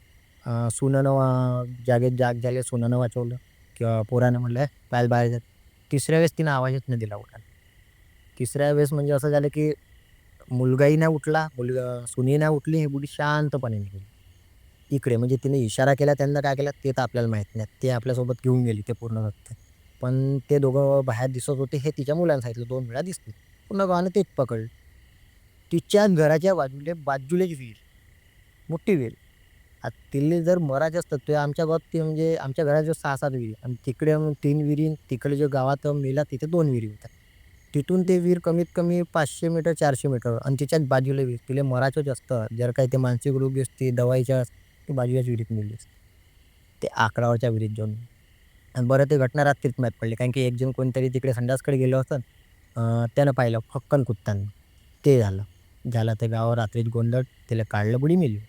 सुनानं जागेत जाग झाली, सुनानं वाचवलं किंवा पोरानं म्हणलं पायल बाहेर जा. तिसऱ्या वेळेस तिनं आवाजच नाही दिला उठायला. तिसऱ्या वेळेस म्हणजे असं झालं की मुलगाही नाही उठला, सुनही नाही उठली, ही बुढी शांतपणे निघाली. इकडे म्हणजे तिने इशारा केला, त्यांना काय केलं ते तर आपल्याला माहीत नाही. ते आपल्यासोबत घेऊन गेली ते पूर्ण रस्ते. पण ते दोघं बाहेर दिसत होते हे तिच्या मुलानं सांगितलं. 2 वेळा दिसले. पुन्हा गावानं तेच पकडलं. तिच्याच घराच्या बाजूलाच विहीर, मोठी विहीर. आता तिले जर मरायचं असतं तर आमच्या गावात ते म्हणजे आमच्या घराच्या 6-7 विहिरी आणि तिकडे 3 विहिरी, तिकडे जे गावात मेला तिथे 2 विहिरी होत्या. तिथून ते विहीर कमीत कमी 500 मीटर 400 मीटर आणि तिच्याच बाजूला विहीर तिला मरायचंच असतं. जर काही ते मानसिक रोगी असते दवाईच्या ती बाजूच्याच विहिरीत नेली असते. ते 11वरच्या विहिरीत जाऊन आणि बरं ते घटना रात्रीच माहीत पडली कारण की एक जण कोणतरी तिकडे संडासकडे गेलो असतं. त्यानं पाहिलं फक्कन कुत्तानं. ते झालं. झालं ते गावावर रात्रीच गोंधळ. त्याला काढलं बुडी मेली.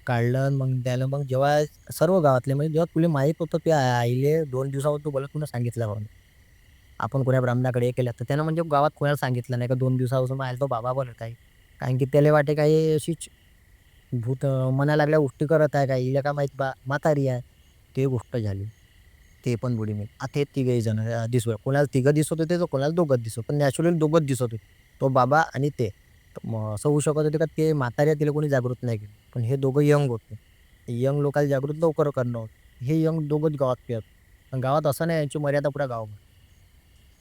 काढलं आणि मग त्याला मग जेव्हा सर्व गावातले म्हणजे जेव्हा तुला माहीत होतं त्या आईले 2 दिवसावर तू बोलत तुला सांगितलं म्हणून. आपण कोण्या ब्राह्मणाकडे हे केलं तर त्यानं म्हणजे गावात कोणाला सांगितलं नाही का 2 दिवसापासून माझ्या तो बाबा बोलत आहे. कारण की त्याला वाटे काही अशीच भूत म्हणायला लागल्या गोष्टी करत आहे काय हिला का माहीत बा म्हातारी आहे. ते गोष्ट झाली. ते पण बुडी मेली. आता हे तिघही जण दिसू कोणाला तिघं दिसत होते तर कोणाला दोघंच दिसत पण नॅचरली दोघंच दिसत होते. तो बाबा आणि ते. तर मग असं होऊ शकत होते का ते म्हाताऱ्या तिला कोणी जागृत नाही केलं. पण हे दोघं यंग होते. यंग लोकांना जागृत लवकर करणं होतं. हे यंग दोघंच गावात फिरत. पण गावात असं नाही यांची मर्यादा पुरा गावभर.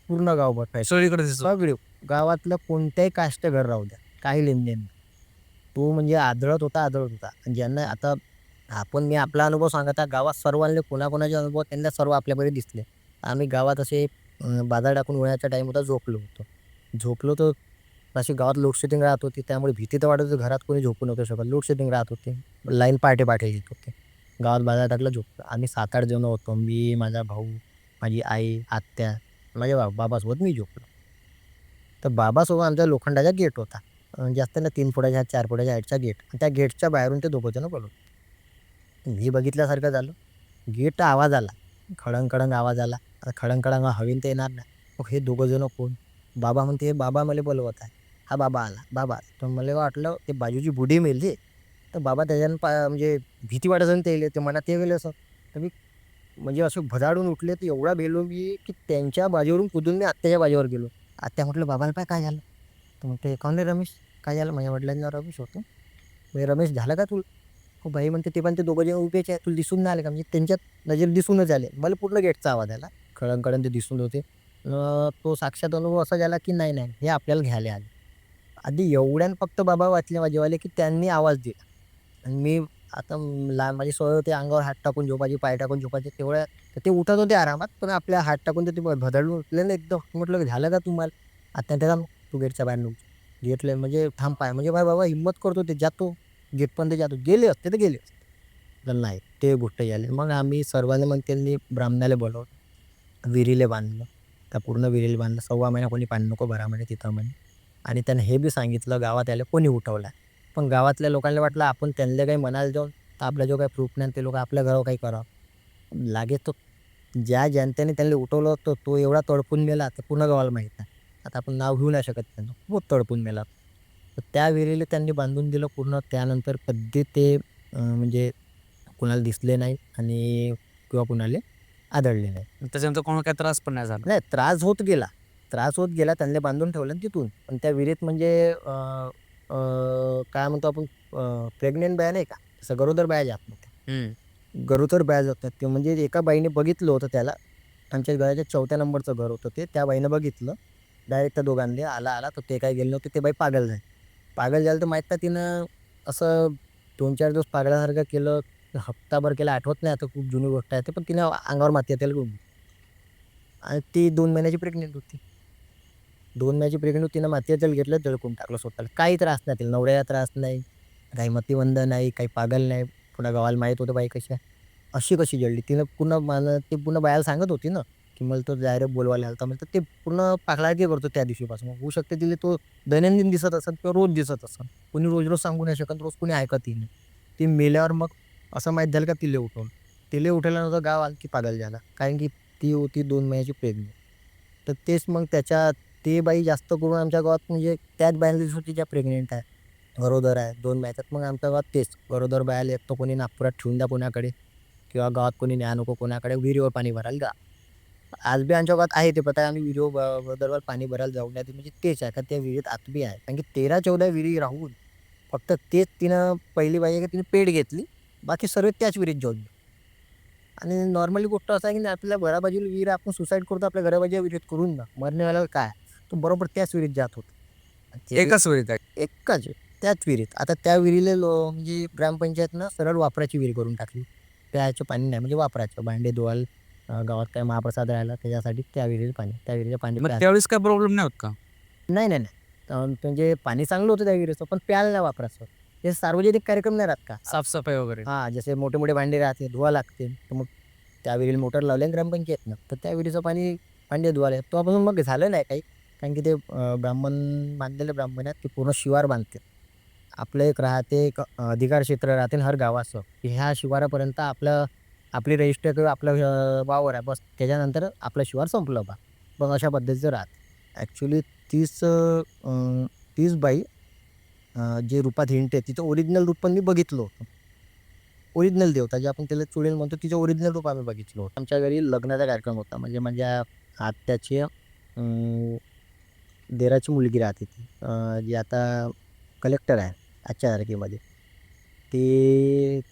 पूर्ण गावभर फिरायचे. सगळीकडे दिसतो. सगळे गावातलं कोणत्याही कास्ट घर राहू द्या. काही लेनदेन नाही. तो म्हणजे आदळत होता. आणि ज्यांना आता मी आपला अनुभव सांगत आहे. गावात सर्वांना कोणाकोणाचे अनुभव त्यांना सर्व आपल्याकडे दिसले. आम्ही गावात असे बाजार टाकून उन्हाळ्याचा टाईम होता झोपलो होतो. झोपलो तर अशी गावात लोडशेडिंग राहत होती. त्यामुळे भीती तर वाटत होती घरात कोणी झोपू नव्हतं शकत. लोडशेडिंग राहत होती. लाईन पहाटे येत होते. गावात बाजार टाकलं झोपलो. आम्ही 7-8 जण होतो. मी, माझा भाऊ, माझी आई, आत्या, माझ्या बाबासोबत मी झोपलो. तर बाबासोबत आमच्या लोखंडाचा गेट होता. जास्त ना 3 फुटाच्या 4 फुटाच्या हाईटचा गेट. त्या गेटच्या बाहेरून ते दोघं जण बोलत. मी बघितल्यासारखं झालं. गेट आवाज आला. खडंग आवाज आला. आता खडंग हवेन तर येणार नाही. मग हे दोघं जण कोण? बाबा म्हणते बाबा मला बोलवत आहे. हा बाबा आला. बाबा आला. तर मला वाटलं ते बाजूची बुडी मेली. तर बाबा त्याच्यानं म्हणजे भीती वाटत असेल त्याला ते मनात ते गेले असं. तर मी म्हणजे असं भदाडून उठले तर एवढा भेलो मी की त्यांच्या बाजूवरून कुदून मी आत्याच्या बाजूवर गेलो. आत्या म्हटलं बाबाला पाय काय झालं? तर म्हणते काहून रे रमेश काय झालं? माझ्या वडिलांना रमेश होतो. म्हणजे रमेश झालं का तुला? हो बाई म्हणते ते पण ते दोघं जण उभेच आहे तुला दिसून नाही आले का म्हणजे त्यांच्यात नजर दिसूनच आले मला पूर्ण गेटचा आवाज आला खडंग ते दिसून होते तो साक्षात अनुभव असा झाला की नाही नाही हे आपल्याला घ्यायला आले आधी एवढ्यानं फक्त बाबा वाचले माझेवाले की त्यांनी आवाज दिला आणि मी आता लहान माझी सवय होते अंगावर हात टाकून झोपायची पाय टाकून झोपायचे तेवढ्या तर ते उठत होते आरामात पण आपल्या हात टाकून तर ते भदळून उठले ना एकदम म्हटलं झालं का तुम्हाला आता त्याला तू गेटच्या बाहेर नको घेतलं म्हणजे थांब पाय म्हणजे बाबा हिंमत करतो ते जातो गेटपर्यंत जातो गेले असते तर गेले असते तर नाही ते गोष्ट झाली मग आम्ही सर्वांनी मग त्यांनी ब्राह्मणाला बोलवलं विहिरीला बांधलं त्या पूर्ण विहिरीला बांधलं 1.25 महिना कोणी पाणी नको भरा म्हणे तिथं म्हणे आणि त्यानं हे बी सांगितलं गावात यायला कोणी उठवला पण गावातल्या लोकांना वाटलं आपण त्यांना काही म्हणायला जाऊन तर आपला जो काही प्रूफ नाही ते लोक आपल्या घरावर काही करावं लागेच तो ज्या जनतेने त्यांना उठवलं होतं तो एवढा तडपून मेला तर पुन्हा गावाला माहीत नाही आता आपण नाव घेऊ नाही शकत त्यांना खूप तडपून मेला तर त्या विहिरीला त्यांनी बांधून दिलं पूर्ण त्यानंतर कधी ते म्हणजे कुणाला दिसले नाही आणि किंवा कुणाला आढळले नाही त्याच्यानंतर कोणाला काही त्रास पण नाही झाला. नाही त्रास होत गेला त्यांनी बांधून ठेवलं ना तिथून पण त्या विहिरीत म्हणजे काय म्हणतो आपण प्रेग्नेंट बाया नाही का तसं गरोदर बाया जात नव्हत्या गरोदर बाया जातात ते म्हणजे एका बाईने बघितलं होतं त्याला आमच्या घराच्या 4थ्या नंबरचं घर होतं ते त्या बाईनं बघितलं डायरेक्ट त्या दोघांनी आला तर ते काय गेले नव्हते ते बाई पागल झालं तर माहीत नाही तिनं असं 2-4 दिवस पागलासारखं केलं हप्ताभर केलं आठवत नाही आता खूप जुनी गोष्ट आहे ते पण तिनं अंगावर माती त्याला घेऊन आणि ती 2 महिन्याची प्रेग्नेंट होती 2 महिन्याची प्रेग्नेंट होती तिनं मातीचं घेतलं जळकून टाकलं स्वतःला काही त्रास नाही तिला नवऱ्याला त्रास नाही काही मतिमंद नाही काही पागल नाही पुन्हा गावाला माहीत होतं बाई कशा अशी कशी जळली तिनं पुन्हा मला ते पुन्हा बायाला सांगत होती ना की मला तो डायरेक्ट बोलवायला आला तर ते पूर्ण पाकळाटी करतो त्या दिवशीपासून होऊ शकते तिला तो दैनंदिन दिसत असेल किंवा रोज दिसत असेल कोणी रोज सांगू नाही शकत रोज कोणी ऐकतही नाही ती मेल्यावर मग असं माहीत झालं का तिले उठवलं तिले उठवल्यानंतर गाव आणखी पागल झाला कारण की ती होती 2 महिन्याची प्रेग्नेंट तर तेच मग त्याच्या ते बाई जास्त करून आमच्या गावात म्हणजे त्याच बायला दिसत होती ज्या प्रेग्नेंट आहे गरोदर आहे 2 महिन्यात मग आमच्या गावात तेच गरोदर बायाला एक तर कोणी नागपुरात ठेवून द्या कोणाकडे किंवा गावात कोणी न्या नको कोणाकडे विहिरीवर पाणी भरायला जा आज बी आमच्या गावात आहे ते पता आम्ही गरोदरवर पाणी भरायला जाऊ नये म्हणजे तेच आहे का त्या विहिरीत आत बी आहे कारण की 13-14 विहिरी राहून फक्त तेच तिनं पहिली बाई आहे का तिने पेट घेतली बाकी सर्व त्याच विहिरीत जोडली आणि नॉर्मली गोष्ट असं आहे की आपल्या घराबाजूला विहीर आपण सुसाईड करतो आपल्या घराबाजूला विहिरीत करून ना मरणेवाल्यावर काय तो बरोबर त्याच विहिरीत जात होता एकाच वेळी एकाच त्याच विहिरीत आता त्या विहिरीला म्हणजे ग्रामपंचायतनं सरळ वापराची विहीर करून टाकली प्यायचं पाणी नाही म्हणजे वापरायचं भांडे धुवाल गावात काय महाप्रसाद राहिला त्याच्यासाठी त्या विहिरीचं पाणी मग त्यावेळेस काय प्रॉब्लेम नाही होत का? नाही, नाही, नाही. म्हणजे पाणी चांगलं होतं त्या विहिरीचं, पण प्यायला नाही वापरायचं. हे सार्वजनिक कार्यक्रम नाही राहत का? साफसफाई वगैरे? हां, जसे मोठे-मोठे भांडे राहते, धुवा लागते. तर मग त्या विहिरीला मोटर लावली आहे ग्रामपंचायतनं. तर त्या विहिरीचं पाणी भांडे धुवायला तेव्हापासून मग झालं नाही काही. कारण की ते बांधलेले ब्राह्मण आहेत, ते पूर्ण शिवार बांधतात. आपलं एक राहते एक अधिकार क्षेत्र राहते हर गावाचं, की ह्या शिवारापर्यंत आपली रजिस्टर किंवा आपलं वावर आहे. बस त्याच्यानंतर आपलं शिवार संपलं बा. मग अशा पद्धतीचं राहतं. ॲक्च्युली 30 बाई जे रूपात हिंडते तिचं ओरिजिनल रूप पण मी बघितलं होतं. ओरिजिनल देवता जे आपण त्याला चुडेल म्हणतो तिचं ओरिजिनल रूप आम्ही बघितलं होतं. आमच्या घरी लग्नाचा कार्यक्रम होता. म्हणजे माझ्या आत्याची दिराची मुलगी राहते ती, जी आता कलेक्टर आहे आजच्या तारखेमध्ये.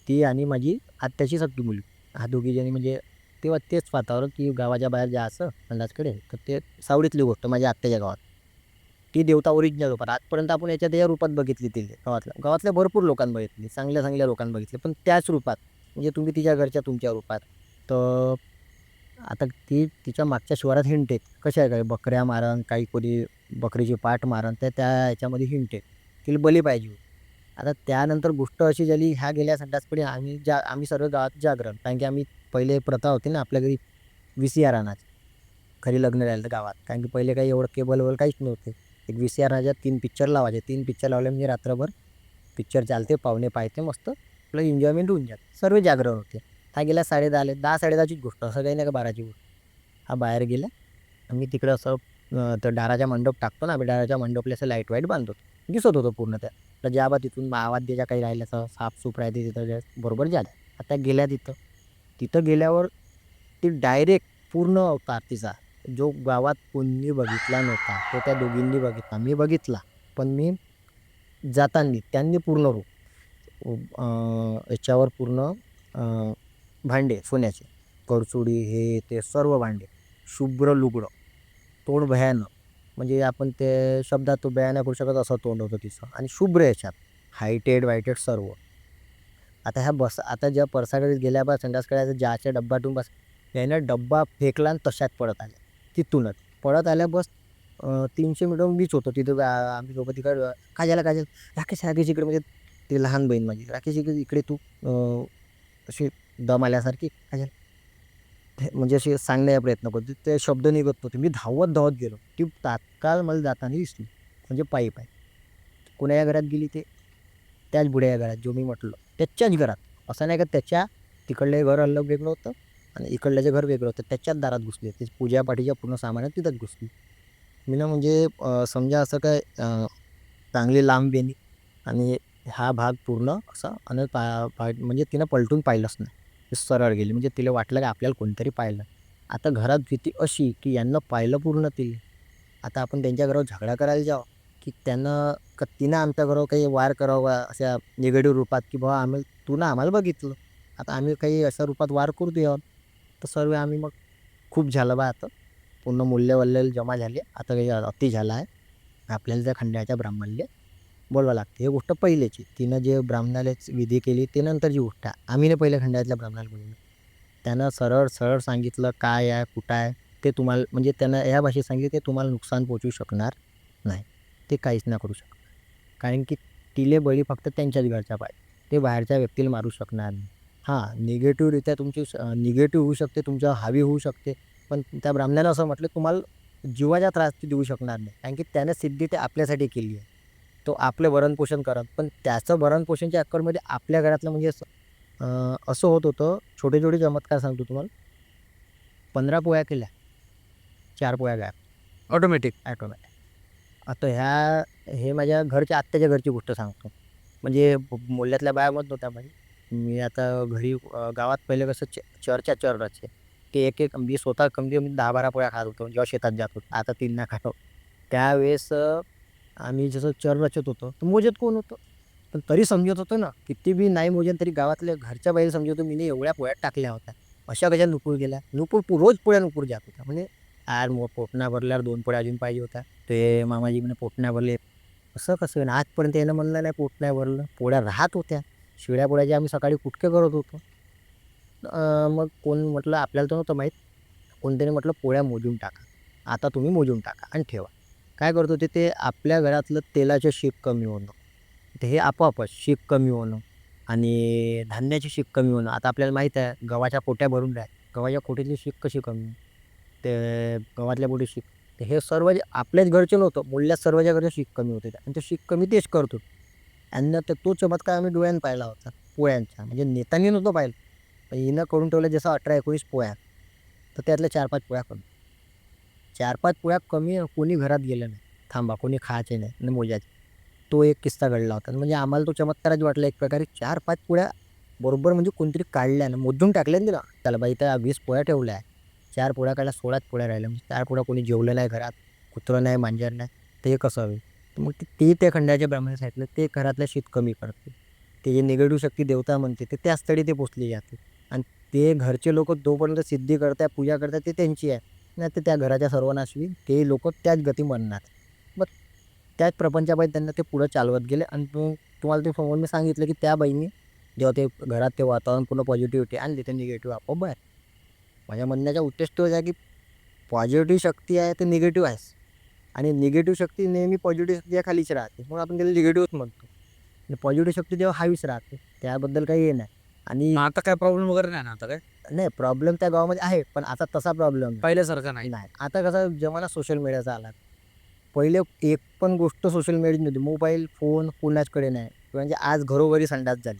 ती आणि माझी आत्याची सक्की मुलगी, हा दोघीजणी म्हणजे तेव्हा तेच वातावरण की गावाच्या बाहेर जायचं अंदाजकडे, तर ते सावडीतली गोष्ट माझ्या आत्याच्या गावात. ती देवता ओरिजिनल रूपात आजपर्यंत आपण या रूपात बघितली तिला गावातल्या भरपूर लोकांना बघितली, चांगल्या लोकांना बघितली, पण त्याच रूपात म्हणजे तुम्ही तिच्या घरच्या तुमच्या रूपात. तर आता ती तिच्या मागच्या शिवारात हिंडते. कशा आहे काय बकऱ्या मारण, काही कोणी बकरीची पाठ मारण, त्या ह्याच्यामध्ये हिंडते. तिला बली पाहिजे होती. आता त्यानंतर गोष्ट अशी झाली, ह्या गेल्या संडासपडी आम्ही सर्व गावात जागरण. कारण की आम्ही पहिले प्रथा होती ना आपल्या घरी VCR आणायची. घरी लग्न राहिलं तर गावात. कारण की पहिले काही एवढं केबल वगैरे काहीच नव्हते. एक VCR आणायच्या 3 पिक्चर लावायचे. 3 पिक्चर लावले म्हणजे रात्रभर पिक्चर चालते, पाहुणे पाहते, मस्त आपलं एन्जॉयमेंट होऊन जाते. सर्व जागरण होते. हा गेला 10:30 10:30ची गोष्ट, असं काही नाही का 12ची गोष्ट. हा बाहेर गेला. आम्ही तिकडं असं तर डाराचा मंडप टाकतो ना, आम्ही डाराच्या मंडपला असं लाईट वाईट बांधतो. दिसत होतं पूर्ण त्या. तर ज्या बा तिथून आवाज काही राहिल्याचं साफसूफ राहते तिथं बरोबर झालं. आता गेल्या तिथं गेल्यावर ती डायरेक्ट पूर्ण अवतार तिचा, जो गावात कोणी बघितला नव्हता, तो त्या दोघींनी बघितला. मी बघितला, पण मी जाताना त्यांनी पूर्ण रूप याच्यावर पूर्ण भांडे सोन्याचे, करचुडी हे ते सर्व भांडे, शुभ्र लुगडं, तोंड भयानक, म्हणजे आपण ते शब्दात तो बयान नाही करू शकत असं तोंड होतं तिचं, आणि शुभ्र याच्यात हायटेड वायटेड सर्व. आता ज्या परसाकडे गेल्या बा संडासकडे ज्याच्या डब्बातून बस त्यानं डब्बा फेकला आणि तशात पळत आल्या. तिथूनच पळत आल्या. बस 300 मीटर बीच होतं तिथं. आम्ही सोबत तिकडं काजल राकेश इकडे, म्हणजे ते लहान बहीण माझी, राकेश इकडे तू, अशी दम आल्यासारखी काजल, म्हणजे असे सांगण्याचा प्रयत्न करतो. ते शब्द निघत नव्हते. मी धावत गेलो. ती तात्काळ मला जाताना दिसली, म्हणजे पायी कोणाच्या घरात गेली, ते त्याच बुड्या घरात, जो मी म्हटलं त्याच्याच घरात. असं नाही का त्याच्या तिकडले घर अलग वेगळं होतं आणि इकडल्याचं घर वेगळं होतं, त्याच्याच दारात घुसली. ते पूजापाठीच्या पूर्ण सामान तिथंच घुसली. मी ना म्हणजे समजा असं काय चांगली लांब बेनी, आणि हा भाग पूर्ण असा, आणि म्हणजे तिनं पलटून पाहिलंच नाही. ती सरळ गेली. म्हणजे तिला वाटलं की आपल्याला कोणतरी पाहिलं. आता घरात भीती अशी की यांना पाहिलं पूर्ण तिला. आता आपण त्यांच्या घरावर झगडा करायला जावं, की तिनं आमच्या घरावर काही वार करावा अशा निगेटिव्ह रूपात, की बाबा तू ना आम्हाला बघितलं, आता आम्ही काही अशा रूपात वार करू द्यावं. तर सर्व आम्ही मग खूप झालं बा, आता पूर्ण मूल्यवल्ले जमा झाले. आता काही अति झाला आहे. आपल्याला त्या खंड्याच्या ब्राह्मणले बोलवा लागते. ही गोष्ट पहिलेची. तिनं जे ब्राह्मणाला विधी केली ते नंतरची गोष्ट आहे. आम्ही पहिले खंड्यातल्या ब्राह्मणाला बोलवलं. त्यानं सरळ सांगितलं काय आहे कुठं आहे ते तुम्हाला, म्हणजे त्यानं या भाषेत सांगितलं ते तुम्हाला नुकसान पोचू शकणार नाही, ते काहीच नाही करू शकत. कारण की तिले बळी फक्त त्यांच्याच घरच्या पाहिजे, ते बाहेरच्या व्यक्तीला मारू शकणार नाही. हां, निगेटिव्हरित्या तुमची निगेटिव्ह होऊ शकते, तुमच्या हावी होऊ शकते, पण त्या ब्राह्मणानं असं म्हटलं तुम्हाला जीवाचा त्रास ते देऊ शकणार नाही. कारण की त्यानं सिद्धी ते आपल्यासाठी केली आहे. तो आपलं भरणपोषण करत, पण त्याचं भरणपोषणच्या चक्करमध्ये आपल्या घरातलं म्हणजे असं होत होतं. छोटे चमत्कार सांगतो तुम्हाला. 15 पोळ्या केल्या, 4 पोळ्या गायब ऑटोमॅटिक? ॲटोमॅटिक. आता हे माझ्या आत्याच्या घरची गोष्ट सांगतो. म्हणजे मोहल्ल्यातल्या बाया म्हणत नव्हत्या माझी. मी आता घरी गावात पहिले कसं चरच्या रचायचे, की एक मी स्वतः कमी कमी 10-12 पोळ्या खात होतो जेव्हा शेतात जात होतो. आता 3 नाही खातो. त्यावेळेस आम्ही जसं चर रचत होतो तर मोजत कोण होतं, पण तरी समजत होतं ना, किती बी नाही मोजन तरी गावातल्या घरच्या बाईला समजत होतं मी एवढ्या पोळ्या टाकल्या होत्या. अशा कशा नुपूर गेल्या, रोज पोळ्या नुपूर जात होत्या. म्हणजे पोटण्या भरल्यावर 2 पोळ्या अजून पाहिजे होत्या. ते मामाजी म्हणे पोटण्या भरले, असं कसं ना, आजपर्यंत यानं म्हणलं नाही पोट नाही भरलं. पोळ्या राहत होत्या, शिळ्या पोळ्याचे आम्ही सकाळी कुटके करत होतो. मग कोण म्हटलं आपल्याला तर नव्हतं माहीत, कोणत्याने म्हटलं पोळ्या मोजून टाका. आता तुम्ही मोजून टाका आणि ठेवा. काय करत होते ते आपल्या घरातलं तेलाचं शीक कमी होणं. तर हे आपोआपच शीक कमी होणं आणि धान्याची शीक कमी होणं. आता आपल्याला माहीत आहे गव्हाच्या पोट्या भरून राहत. गव्हाच्या पोटीतली शीक कशी कमी? ते गव्हातल्या पोटी शीक. तर हे सर्व जे आपल्याच घरचे नव्हतं, मूल्यात सर्वच्या घरच्या शीक कमी होते आणि ते शीक कमी तेच करतो. आणि तर तो चमत्कार आम्ही डोळ्यानं पाहिला होता पोळ्यांचा. म्हणजे नेत्यांनी नव्हतं पाहिलं. पण हिनं करून ठेवलं जसं 18-19 पोळ्या. तर त्यातल्या 4-5 पोळ्या कमी. 4-5 पोळ्या कमी कोणी घरात गेलं नाही. थांबा कोणी खायचे नाही आणि मोजायचे. तो एक किस्सा घडला होता. म्हणजे आम्हाला तो चमत्कारच वाटला एक प्रकारे. 4-5 पोळ्या बरोबर म्हणजे कोणतरी काढल्या ना, मोजून टाकल्या ना, त्याला बाई त्या 20 पोळ्या ठेवल्या आहे. 4 पोळ्या काढल्या 16च पोळ्या राहिल्या. म्हणजे 4 पोळ्या कोणी जेवलं नाही घरात. कुत्रं नाही, मांजर नाही. तर हे कसं होईल? तर मग ते त्या खंडाच्या ब्राह्मणाने सांगितलं ते घरातलं शीत कमी करते. ते जे निगेटिव्ह शक्ती देवता म्हणते ते त्याच स्थळी ते पोचली जाते. आणि ते घरचे लोक जोपर्यंत सिद्धी करतात, पूजा करतात ते त्यांची आहे. नाही तर त्या घराच्या सर्वनाश होईल. ते लोक त्याच गती म्हणणार. मग त्याच प्रपंचाबाई त्यांना ते पुढं चालवत गेले आणि तुम्हाला ते समोर मी सांगितलं की त्या बाईंनी जेव्हा ते घरात ते वातावरण पूर्ण पॉझिटिव्हिटी आणली ते निगेटिव्ह आपोआप बाहेर. माझ्या म्हणण्याचा उद्देश तोच आहे की पॉझिटिव्ह शक्ती आहे ते निगेटिव्ह आहेच आणि निगेटिव्ह शक्ती नेहमी पॉझिटिव्ह शक्तीच्या खालीच राहते. मग आपण त्याला निगेटिव्हच म्हणतो. आणि पॉझिटिव्ह शक्ती जेव्हा हवीच राहते त्याबद्दल काही हे नाही. आणि मग आता काय प्रॉब्लेम वगैरे नाही ना आता काय? नाही प्रॉब्लेम त्या गावामध्ये आहे पण आता तसा प्रॉब्लेम नाही. पहिल्यासारखं नाही. नाही आता कसा जमाना सोशल मीडियाचा आला. पहिले एक पण गोष्ट सोशल मीडियाची नव्हती. मोबाईल, फोन कोणाचकडे नाही. म्हणजे आज घरोघरी संडास झाली.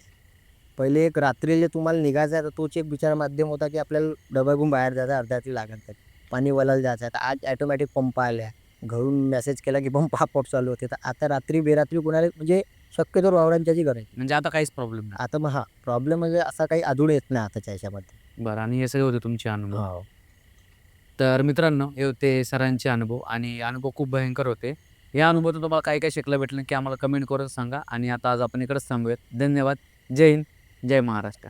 पहिले एक रात्रीला तुम्हाला निघायचं आहे तर तोच एक बिचारा माध्यम होता की आपल्याला डबा घेऊन बाहेर जायचं अर्ध्या रात्री लागत आहे. पाणी वलायला जायचं आहे. तर आज ॲटोमॅटिक पंप आल्या. घरून मेसेज केला की पंप आपोआप चालू होते. तर आता रात्री बेरात्री कोणाला म्हणजे शक्यतो वावरांच्याची गरज. म्हणजे आता काहीच प्रॉब्लेम नाही. आता मग प्रॉब्लेम म्हणजे असा काही आढळून येत नाही आताच्या ह्याच्यामध्ये. बरं आणि हे सगळे होते तुमचे अनुभव. हो. तर मित्रांनो हे होते सरांचे अनुभव आणि अनुभव खूप भयंकर होते. या अनुभवातून तुम्हाला काय काय शिकलं भेटलं की आम्हाला कमेंट करून सांगा आणि आता आज आपण इकडेच थांबूयात. धन्यवाद. जय हिंद. जय महाराष्ट्र.